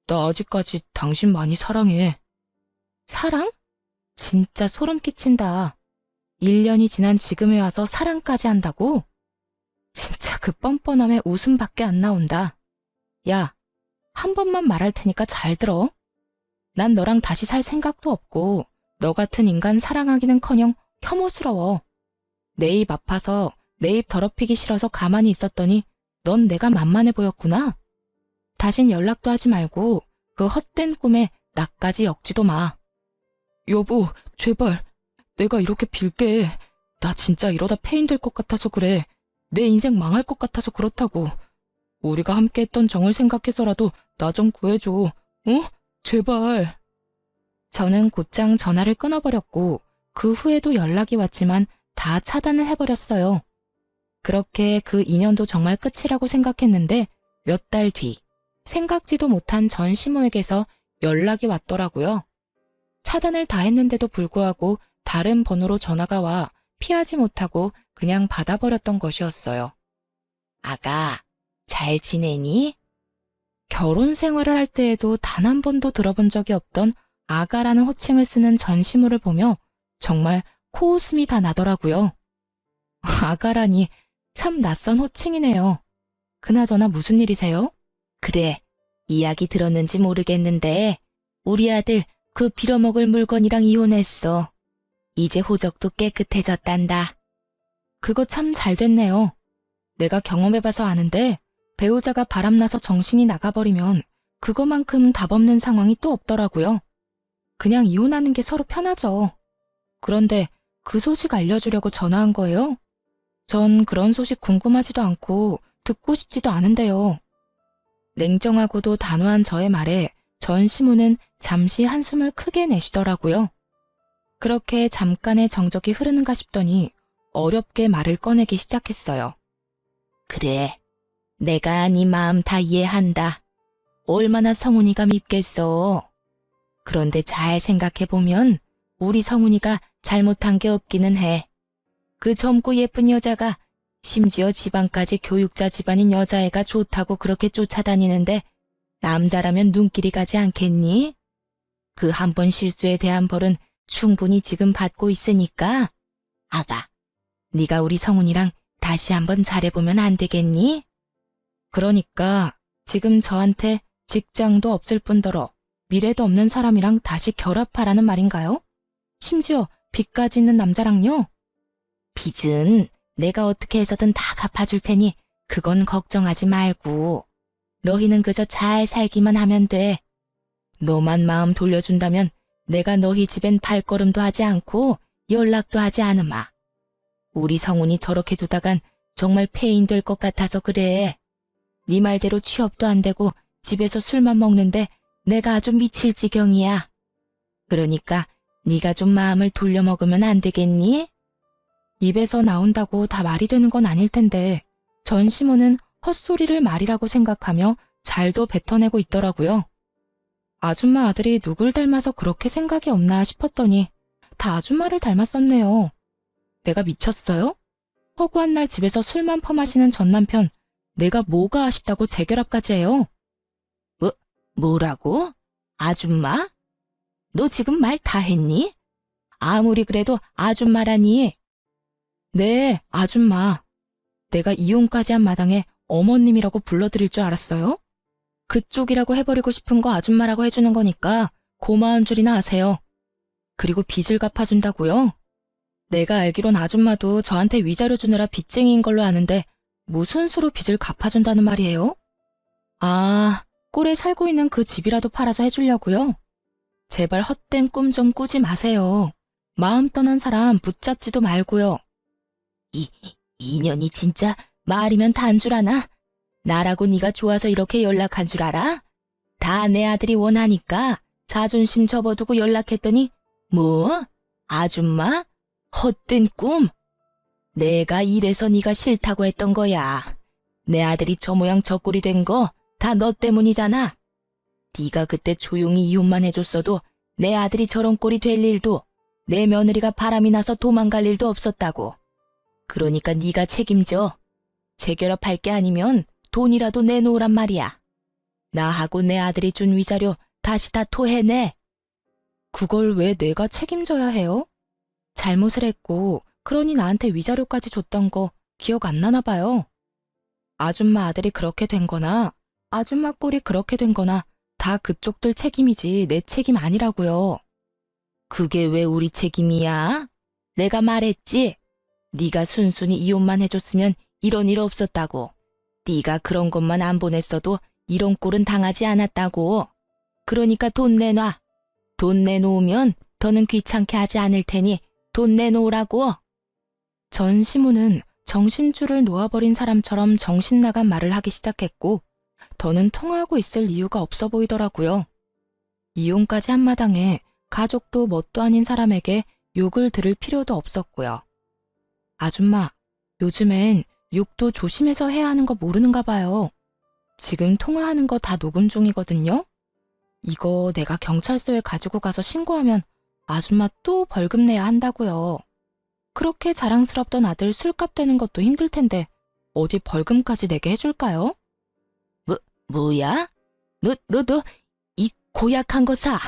S2: 나 아직까지 당신 많이 사랑해.
S1: 사랑? 진짜 소름 끼친다. 1년이 지난 지금에 와서 사랑까지 한다고? 진짜 그 뻔뻔함에 웃음밖에 안 나온다. 야, 한 번만 말할 테니까 잘 들어. 난 너랑 다시 살 생각도 없고 너 같은 인간 사랑하기는커녕 혐오스러워. 내 입 아파서 내 입 더럽히기 싫어서 가만히 있었더니 넌 내가 만만해 보였구나. 다신 연락도 하지 말고 그 헛된 꿈에 나까지 엮지도 마.
S2: 여보, 제발. 내가 이렇게 빌게. 나 진짜 이러다 폐인 될 것 같아서 그래. 내 인생 망할 것 같아서 그렇다고. 우리가 함께 했던 정을 생각해서라도 나 좀 구해줘. 어? 제발.
S1: 저는 곧장 전화를 끊어버렸고 그 후에도 연락이 왔지만 다 차단을 해버렸어요. 그렇게 그 인연도 정말 끝이라고 생각했는데 몇 달 뒤 생각지도 못한 전시모에게서 연락이 왔더라고요. 차단을 다 했는데도 불구하고 다른 번호로 전화가 와 피하지 못하고 그냥 받아버렸던 것이었어요. 아가, 잘 지내니? 결혼 생활을 할 때에도 단 한 번도 들어본 적이 없던 아가라는 호칭을 쓰는 전시모를 보며 정말 코웃음이 다 나더라고요. 아가라니 참 낯선 호칭이네요. 그나저나 무슨 일이세요? 그래, 이야기 들었는지 모르겠는데 우리 아들 그 빌어먹을 물건이랑 이혼했어. 이제 호적도 깨끗해졌단다. 그거 참 잘 됐네요. 내가 경험해봐서 아는데 배우자가 바람나서 정신이 나가버리면 그거만큼 답 없는 상황이 또 없더라고요. 그냥 이혼하는 게 서로 편하죠. 그런데 그 소식 알려주려고 전화한 거예요? 전 그런 소식 궁금하지도 않고 듣고 싶지도 않은데요. 냉정하고도 단호한 저의 말에 전 시무는 잠시 한숨을 크게 내쉬더라고요. 그렇게 잠깐의 정적이 흐르는가 싶더니 어렵게 말을 꺼내기 시작했어요. 그래, 내가 네 마음 다 이해한다. 얼마나 성훈이가 밉겠어. 그런데 잘 생각해보면 우리 성훈이가 잘못한 게 없기는 해. 그 젊고 예쁜 여자가 심지어 집안까지 교육자 집안인 여자애가 좋다고 그렇게 쫓아다니는데 남자라면 눈길이 가지 않겠니? 그 한 번 실수에 대한 벌은 충분히 지금 받고 있으니까 아가, 네가 우리 성훈이랑 다시 한번 잘해보면 안 되겠니? 그러니까 지금 저한테 직장도 없을 뿐더러 미래도 없는 사람이랑 다시 결합하라는 말인가요? 심지어 빚까지 있는 남자랑요? 빚은 내가 어떻게 해서든 다 갚아줄 테니 그건 걱정하지 말고 너희는 그저 잘 살기만 하면 돼. 너만 마음 돌려준다면 내가 너희 집엔 발걸음도 하지 않고 연락도 하지 않으마. 우리 성훈이 저렇게 두다간 정말 폐인 될 것 같아서 그래. 네 말대로 취업도 안 되고 집에서 술만 먹는데 내가 아주 미칠 지경이야. 그러니까 네가 좀 마음을 돌려먹으면 안 되겠니? 입에서 나온다고 다 말이 되는 건 아닐 텐데 전시모는 헛소리를 말이라고 생각하며 잘도 뱉어내고 있더라고요. 아줌마 아들이 누굴 닮아서 그렇게 생각이 없나 싶었더니 다 아줌마를 닮았었네요. 내가 미쳤어요? 허구한 날 집에서 술만 퍼마시는 전 남편, 내가 뭐가 아쉽다고 재결합까지 해요? 뭐라고? 아줌마? 너 지금 말 다 했니? 아무리 그래도 아줌마라니. 네, 아줌마. 내가 이혼까지 한 마당에 어머님이라고 불러드릴 줄 알았어요? 그쪽이라고 해버리고 싶은 거 아줌마라고 해주는 거니까 고마운 줄이나 아세요. 그리고 빚을 갚아준다고요? 내가 알기론 아줌마도 저한테 위자료 주느라 빚쟁이인 걸로 아는데 무슨 수로 빚을 갚아준다는 말이에요? 아, 꼴에 살고 있는 그 집이라도 팔아서 해주려고요? 제발 헛된 꿈 좀 꾸지 마세요. 마음 떠난 사람 붙잡지도 말고요. 인연이 진짜 말이면 다 한 줄 아나? 나라고 네가 좋아서 이렇게 연락한 줄 알아? 다 내 아들이 원하니까 자존심 접어두고 연락했더니 뭐? 아줌마? 헛된 꿈? 내가 이래서 네가 싫다고 했던 거야. 내 아들이 저 모양 저 꼴이 된 거 다 너 때문이잖아. 네가 그때 조용히 이혼만 해줬어도 내 아들이 저런 꼴이 될 일도 내 며느리가 바람이 나서 도망갈 일도 없었다고. 그러니까 네가 책임져.
S2: 재결합할 게 아니면 돈이라도 내놓으란 말이야. 나하고 내 아들이 준 위자료 다시 다 토해내. 그걸 왜 내가 책임져야 해요? 잘못을 했고 그러니 나한테 위자료까지 줬던 거 기억 안 나나 봐요. 아줌마 아들이 그렇게 된 거나 아줌마 꼴이 그렇게 된 거나 다 그쪽들 책임이지 내 책임 아니라고요. 그게 왜 우리 책임이야? 내가 말했지. 네가 순순히 이혼만 해줬으면 이런 일 없었다고. 네가 그런 것만 안 보냈어도 이런 꼴은 당하지 않았다고. 그러니까 돈 내놔. 돈 내놓으면 더는 귀찮게 하지 않을 테니 돈 내놓으라고. 전 시무는 정신줄을 놓아버린 사람처럼 정신 나간 말을 하기 시작했고 더는 통화하고 있을 이유가 없어 보이더라고요. 이혼까지 한 마당에 가족도 뭣도 아닌 사람에게 욕을 들을 필요도 없었고요. 아줌마, 요즘엔 욕도 조심해서 해야 하는 거 모르는가 봐요. 지금 통화하는 거 다 녹음 중이거든요. 이거 내가 경찰서에 가지고 가서 신고하면 아줌마 또 벌금 내야 한다고요. 그렇게 자랑스럽던 아들 술값 되는 것도 힘들 텐데 어디 벌금까지 내게 해줄까요? 뭐야? 너 이 고약한 거 사.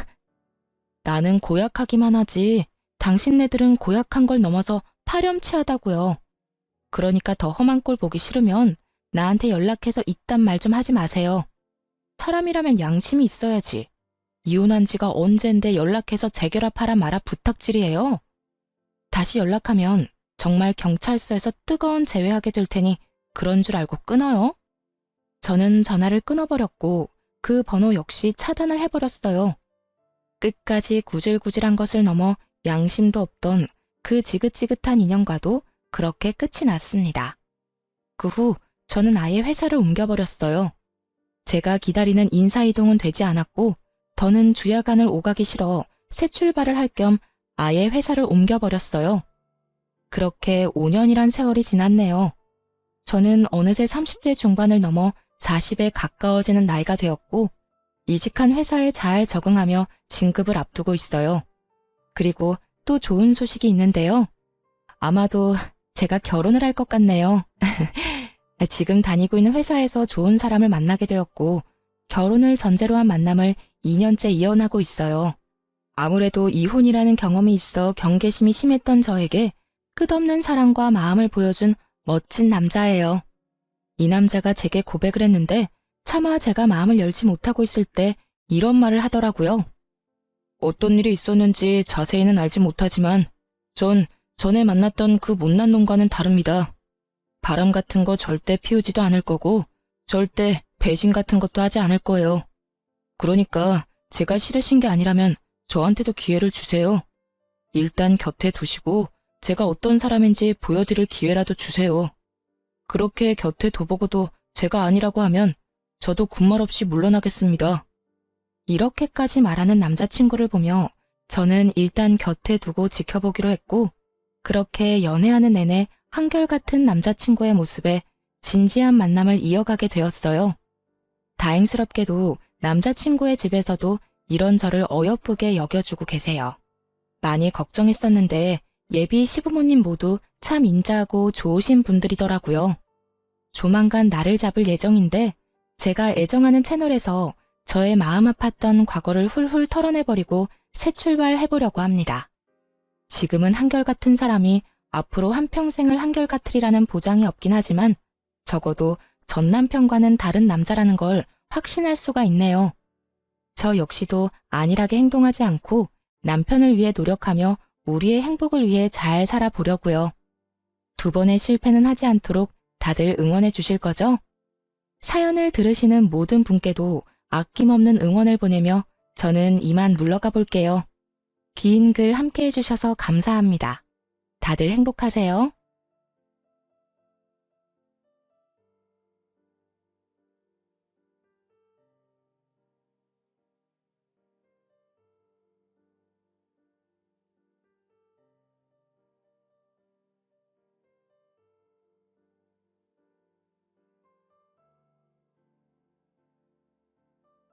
S2: 나는 고약하기만 하지 당신네들은 고약한 걸 넘어서 파렴치하다고요. 그러니까 더 험한 꼴 보기 싫으면 나한테 연락해서 이딴 말 좀 하지 마세요. 사람이라면 양심이 있어야지. 이혼한 지가 언젠데 연락해서 재결합하라 마라 부탁질이에요. 다시 연락하면 정말 경찰서에서 뜨거운 제외하게 될 테니 그런 줄 알고 끊어요. 저는 전화를 끊어버렸고 그 번호 역시 차단을 해버렸어요. 끝까지 구질구질한 것을 넘어 양심도 없던 그 지긋지긋한 인연과도 그렇게 끝이 났습니다. 그 후 저는 아예 회사를 옮겨버렸어요. 제가 기다리는 인사이동은 되지 않았고 더는 주야간을 오가기 싫어 새 출발을 할 겸 아예 회사를 옮겨버렸어요. 그렇게 5년이란 세월이 지났네요. 저는 어느새 30대 중반을 넘어 40에 가까워지는 나이가 되었고 이직한 회사에 잘 적응하며 진급을 앞두고 있어요. 그리고 또 좋은 소식이 있는데요. 아마도 제가 결혼을 할 것 같네요. 지금 다니고 있는 회사에서 좋은 사람을 만나게 되었고 결혼을 전제로 한 만남을 2년째 이어나고 있어요. 아무래도 이혼이라는 경험이 있어 경계심이 심했던 저에게 끝없는 사랑과 마음을 보여준 멋진 남자예요. 이 남자가 제게 고백을 했는데 차마 제가 마음을 열지 못하고 있을 때 이런 말을 하더라고요. 어떤 일이 있었는지 자세히는 알지 못하지만 전 전에 만났던 그 못난 놈과는 다릅니다. 바람 같은 거 절대 피우지도 않을 거고 절대 배신 같은 것도 하지 않을 거예요. 그러니까 제가 싫으신 게 아니라면 저한테도 기회를 주세요. 일단 곁에 두시고 제가 어떤 사람인지 보여드릴 기회라도 주세요. 그렇게 곁에 둬보고도 제가 아니라고 하면 저도 군말 없이 물러나겠습니다. 이렇게까지 말하는 남자친구를 보며 저는 일단 곁에 두고 지켜보기로 했고 그렇게 연애하는 내내 한결같은 남자친구의 모습에 진지한 만남을 이어가게 되었어요. 다행스럽게도 남자친구의 집에서도 이런 저를 어여쁘게 여겨주고 계세요. 많이 걱정했었는데 예비 시부모님 모두 참 인자하고 좋으신 분들이더라고요. 조만간 나를 잡을 예정인데 제가 애정하는 채널에서 저의 마음 아팠던 과거를 훌훌 털어내버리고 새 출발해보려고 합니다. 지금은 한결같은 사람이 앞으로 한평생을 한결같으리라는 보장이 없긴 하지만 적어도 전 남편과는 다른 남자라는 걸 확신할 수가 있네요. 저 역시도 안일하게 행동하지 않고 남편을 위해 노력하며 우리의 행복을 위해 잘 살아보려고요. 두 번의 실패는 하지 않도록 다들 응원해 주실 거죠? 사연을 들으시는 모든 분께도 아낌없는 응원을 보내며 저는 이만 물러가 볼게요. 긴 글 함께 해주셔서 감사합니다. 다들 행복하세요.